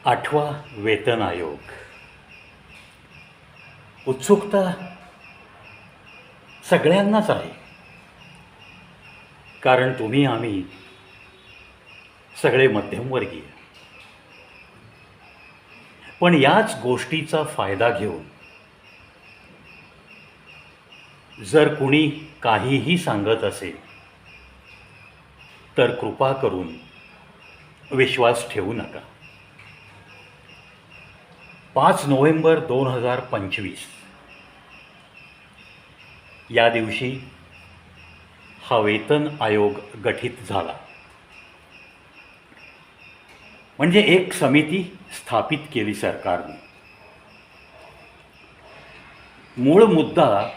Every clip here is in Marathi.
8वा वेतन आयोग. उत्सुकता सगळ्यांनाच आहे, कारण तुम्ही आम्ही सगळे मध्यमवर्गीय. पण याच गोष्टीचा फायदा घेऊन जर कुणी काहीही सांगत असेल तर कृपा करून विश्वास ठेवू नका. 5 नोव्हेंबर 2025 या दिवशी हा वेतन आयोग गठीत झाला. म्हणजे एक समिती स्थापित केली सरकारने. मूळ मुद्दा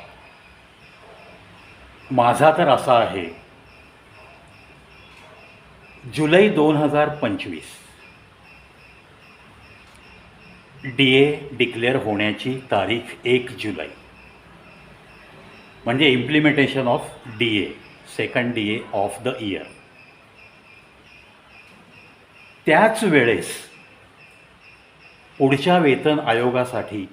माझा तर असा आहे, जुलै 2025 DA डिक्लेअर होण्याची तारीख 1 जुलै, म्हणजे implementation of DA, second DA of the year. त्याच वेळेस पुढच्या वेतन आयोगासाठी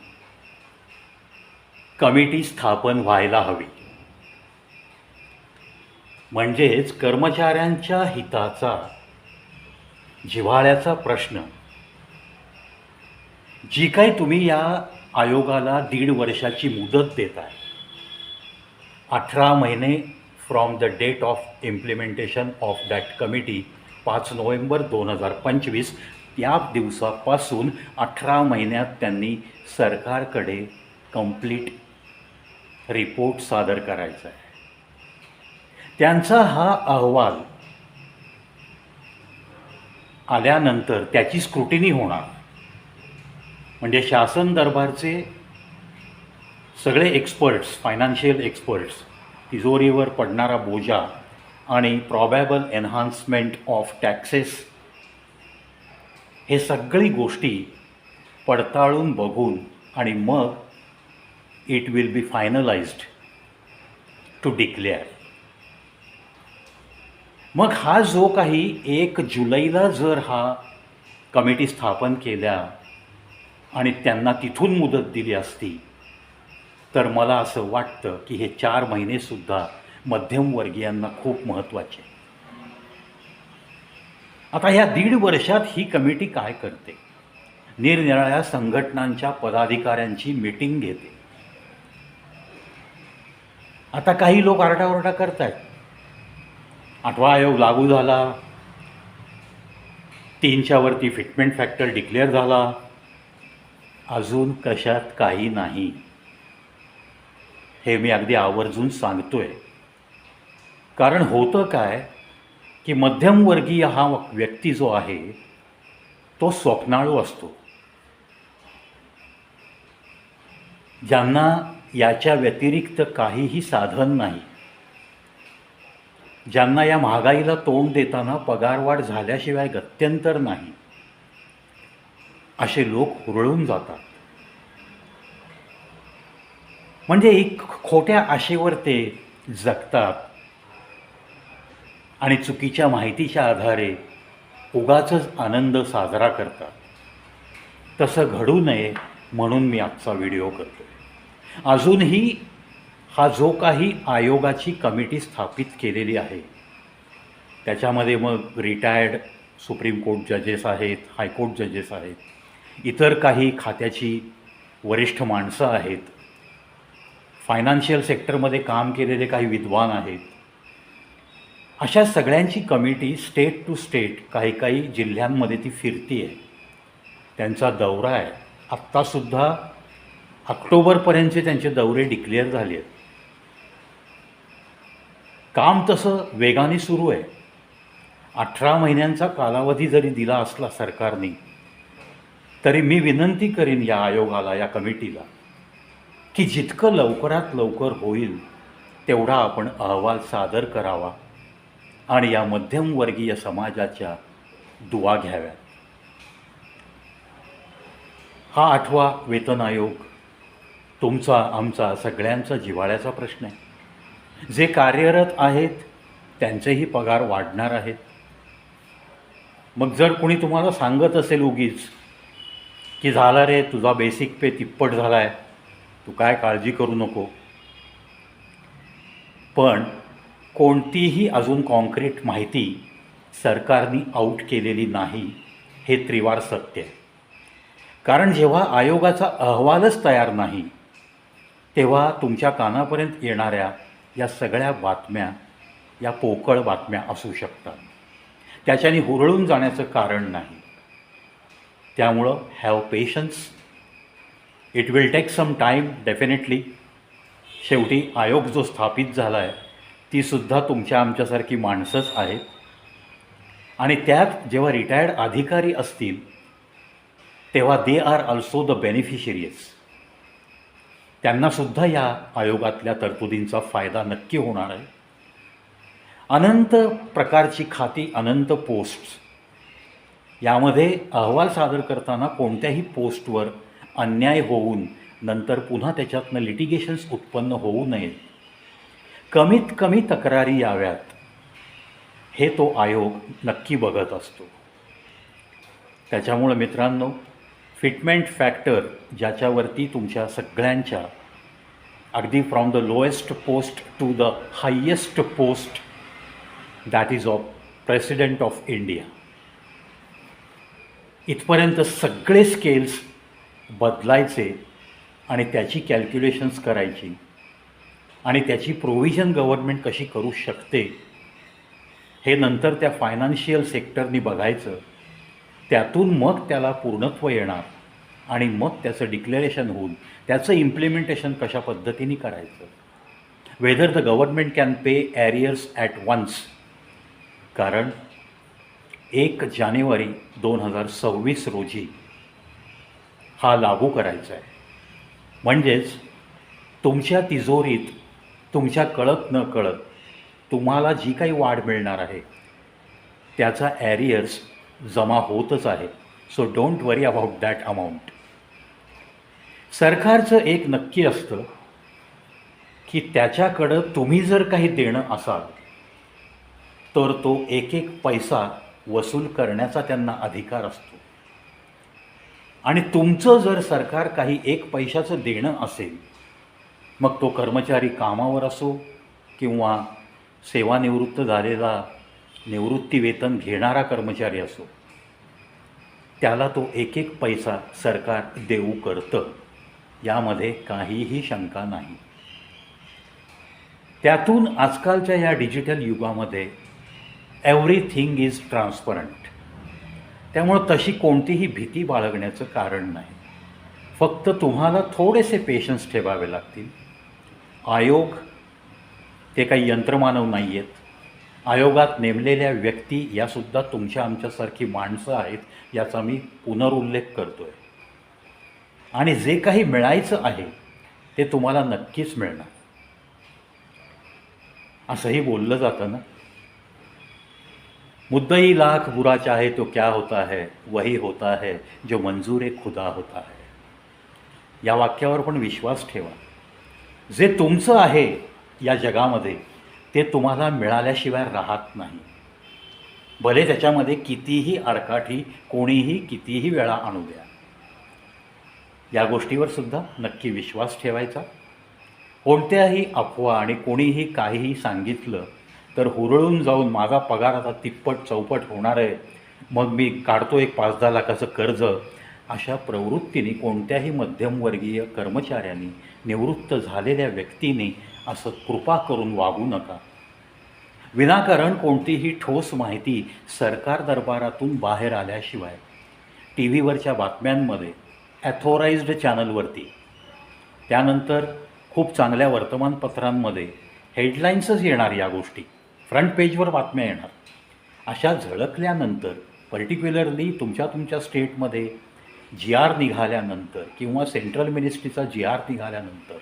कमिटी स्थापन व्हायला हवी. म्हणजेच कर्मचाऱ्यांच्या हिताचा, जिव्हाळ्याचा प्रश्न, जी काही तुम्ही या आयोगाला 1.5 वर्षाची मुदत देताय, 18 महिने from the date of implementation of that committee, 5 November 2025, त्या दिवसापासून 18 महिन्यात त्यांनी सरकारकडे कंप्लीट रिपोर्ट सादर करायचा आहे. त्यांचा हा अहवाल आल्यानंतर त्याची स्क्रुटिनी होणार. म्हणजे शासन दरबारचे सगळे एक्सपर्ट्स, फायनान्शियल एक्सपर्ट्स, तिजोरीवर पडणारा बोजा आणि प्रॉबॅबल एन्हान्समेंट ऑफ टॅक्सेस, हे सगळी गोष्टी पडताळून बघून आणि मग it will be finalised to declare. मग हा जो काही 1 जुलैला जर हा कमिटी स्थापन केल्या आणि त्यांना तिथून मुदत दिली असती, तर मला असं वाटतं की हे 4 महिनेसुद्धा मध्यमवर्गीयांना खूप महत्त्वाचे. आता ह्या 1.5 वर्षात ही कमिटी काय करते? निरनिराळ्या संघटनांच्या पदाधिकाऱ्यांची मीटिंग घेते. आता काही लोक आरडाओरडा करत आहेत, 8वा आयोग लागू झाला, 3च्या वरती फिटमेंट फॅक्टर डिक्लेअर झाला. अजून कशात काही नाही, हे मी अगदी आवर्जून सांगतोय. कारण होतं काय की मध्यमवर्गीय हा व्यक्ती जो आहे तो स्वप्नाळू असतो. ज्यांना याच्या व्यतिरिक्त काहीही साधन नाही, ज्यांना या महागाईला तोंड देताना पगारवाढ झाल्याशिवाय गत्यंतर नाही, असे लोक हुरळून जातात. म्हणजे एक खोट्या आशेवर ते जगतात आणि चुकीच्या माहितीच्या आधारे उगाचच आनंद साजरा करतात. तसं घडू नये म्हणून मी आजचा व्हिडिओ करतो. अजूनही हा जो काही आयोगाची कमिटी स्थापित केलेली आहे, त्याच्यामध्ये मग रिटायर्ड सुप्रीम कोर्ट जजेस आहेत, हायकोर्ट जजेस आहेत, इतर काही खात्याची वरिष्ठ माणसं आहेत, फायनान्शियल सेक्टरमध्ये काम केलेले काही विद्वान आहेत. अशा सगळ्यांची कमिटी स्टेट टू स्टेट, काही काही जिल्ह्यांमध्ये ती फिरती आहे. त्यांचा दौरा आहे. आत्तासुद्धा ऑक्टोबरपर्यंतचे त्यांचे दौरे डिक्लेअर झाले आहेत. काम तसं वेगाने सुरू आहे. 18 महिन्यांचा कालावधी जरी दिला असला सरकारने, तरी मी विनंती करीन या आयोगाला, या कमिटीला, की जितकं लवकरात लवकर होईल तेवढा आपण अहवाल सादर करावा आणि या मध्यमवर्गीय समाजाच्या दुवा घ्याव्यात. हा 8वा वेतन आयोग तुमचा, आमचा, सगळ्यांचा जिव्हाळ्याचा प्रश्न आहे. जे कार्यरत आहेत त्यांचेही पगार वाढणार आहेत. मग जर कोणी तुम्हाला सांगत असेल उगीच की झाला रे तुझा बेसिक पे तिप्पट झाला आहे, तू काय काळजी करू नको. पण कोणतीही अजून कॉन्क्रीट माहिती सरकारने आऊट केलेली नाही, हे त्रिवार सत्य आहे. कारण जेव्हा आयोगाचा अहवालच तयार नाही तेव्हा तुमच्या कानापर्यंत येणाऱ्या या सगळ्या बातम्या या पोकळ बातम्या असू शकतात. त्याच्याने हुरळून जाण्याचं कारण नाही. त्यामुळं have patience, it will take some time definitely. शेवटी आयोग जो स्थापित झाला आहे तीसुद्धा तुमच्या आमच्यासारखी माणसंच आहेत. आणि त्यात जेव्हा रिटायर्ड अधिकारी असतील तेव्हा they are also the beneficiaries. त्यांनासुद्धा या आयोगातल्या तरतुदींचा फायदा नक्की होणार आहे. अनंत प्रकारची खाती, अनंत पोस्ट्स. यामध्ये अहवाल सादर करताना कोणत्याही पोस्टवर अन्याय होऊन नंतर पुन्हा त्याच्यातनं लिटिगेशन्स उत्पन्न होऊ नयेत, कमीत कमी तक्रारी याव्यात, हे तो आयोग नक्की बघत असतो. त्याच्यामुळं मित्रांनो, फिटमेंट फॅक्टर ज्याच्यावरती तुमच्या सगळ्यांच्या अगदी from the lowest post to the highest post, that is of president of India, इथपर्यंत सगळे स्केल्स बदलायचे आणि त्याची कॅल्क्युलेशन्स करायची आणि त्याची प्रोव्हिजन गव्हर्नमेंट कशी करू शकते हे नंतर त्या फायनान्शियल सेक्टरनी बघायचं. त्यातून मग त्याला पूर्णत्व येणार आणि मग त्याचं डिक्लेरेशन होऊन त्याचं इम्प्लिमेंटेशन कशा पद्धतीने करायचं. Whether the government can pay arrears at once. कारण 1 जानेवारी 2026 रोजी हा लागू करायचा आहे. म्हणजेच तुमच्या तिजोरीत तुमच्या कळत न कळत तुम्हाला जी काही वाढ मिळणार आहे त्याचा ॲरियर्स जमा होतच आहे. So don't worry about that amount. सरकारचं एक नक्की असतं की त्याच्याकडं तुम्ही जर काही देणं असाल तर तो एक एक पैसा वसूल करण्याचा त्यांना अधिकार असतो. आणि तुमचं जर सरकार काही 1 पैशाचं देणं असेल, मग तो कर्मचारी कामावर असो किंवा सेवानिवृत्त झालेला निवृत्ती वेतन घेणारा कर्मचारी असो, त्याला तो एक एक पैसा सरकार देऊ करतं, यामध्ये काहीही शंका नाही. त्यातून आजकालच्या या डिजिटल युगामध्ये एव्हरीथिंग इज ट्रान्सपरंट. त्यामुळं तशी कोणतीही भीती बाळगण्याचं कारण नाही. फक्त तुम्हाला थोडेसे पेशन्स ठेवावे लागतील. आयोग ते काही यंत्रमानव नाही आहेत. आयोगात नेमलेल्या व्यक्ती यासुद्धा तुमच्या आमच्यासारखी माणसं आहेत, याचा मी पुनरुल्लेख करतो आहे. आणि जे काही मिळायचं आहे ते तुम्हाला नक्कीच मिळणार. असंही बोललं जातं ना, मुद्दई लाख बुरा चाहे तो क्या होता है, वही होता है जो मंजूर खुदा होता है. या वाक्यावर पण विश्वास ठेवा. जे तुमचं आहे या जगामध्ये ते तुम्हाला मिळाल्याशिवाय राहत नाही. भले त्याच्यामध्ये कितीही आडकाठी कोणीही कितीही वेळा आणू द्या. या गोष्टीवर सुद्धा नक्की विश्वास ठेवायचा. कोणत्याही अफवा आणि कोणीही काहीही सांगितलं तर हुरळून जाऊन माझा पगार आता तिप्पट चौपट होणार आहे, मग मी काढतो एक 5-10 लाखाचं कर्ज, अशा प्रवृत्तीने कोणत्याही मध्यमवर्गीय कर्मचाऱ्यांनी, निवृत्त झालेल्या व्यक्तीने असं कृपा करून वागू नका. विनाकारण कोणतीही ठोस माहिती सरकार दरबारातून बाहेर आल्याशिवाय टी व्हीवरच्या बातम्यांमध्ये, ॲथोराइज्ड चॅनलवरती, त्यानंतर खूप चांगल्या वर्तमानपत्रांमध्ये हेडलाईन्सच येणार, या गोष्टी फ्रंट पेजवर बातम्या येणार. अशा झळकल्यानंतर पर्टिक्युलरली तुमच्या स्टेटमध्ये GR निघाल्यानंतर किंवा सेंट्रल मिनिस्ट्रीचा GR निघाल्यानंतर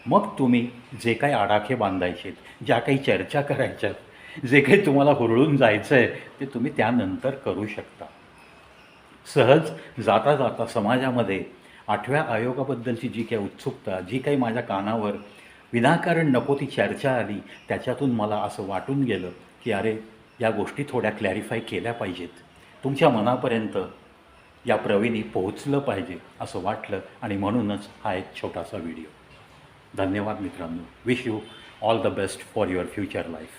मग तुम्ही जे काही आडाखे बांधायचेत, ज्या काही चर्चा करायच्यात, जे काही तुम्हाला हुरळून जायचं आहे ते तुम्ही त्यानंतर करू शकता. सहज जाता जाता समाजामध्ये 8व्या आयोगाबद्दलची जी काही उत्सुकता, जी काही माझ्या कानावर विनाकारण नको ती चर्चा आली, त्याच्यातून मला असं वाटून गेलं की अरे या गोष्टी थोड्या क्लॅरिफाय केल्या पाहिजेत. तुमच्या मनापर्यंत या प्रवीणी पोहोचलं पाहिजे असं वाटलं आणि म्हणूनच हा एक छोटासा व्हिडिओ. धन्यवाद मित्रांनो. Wish you all the best for your future life.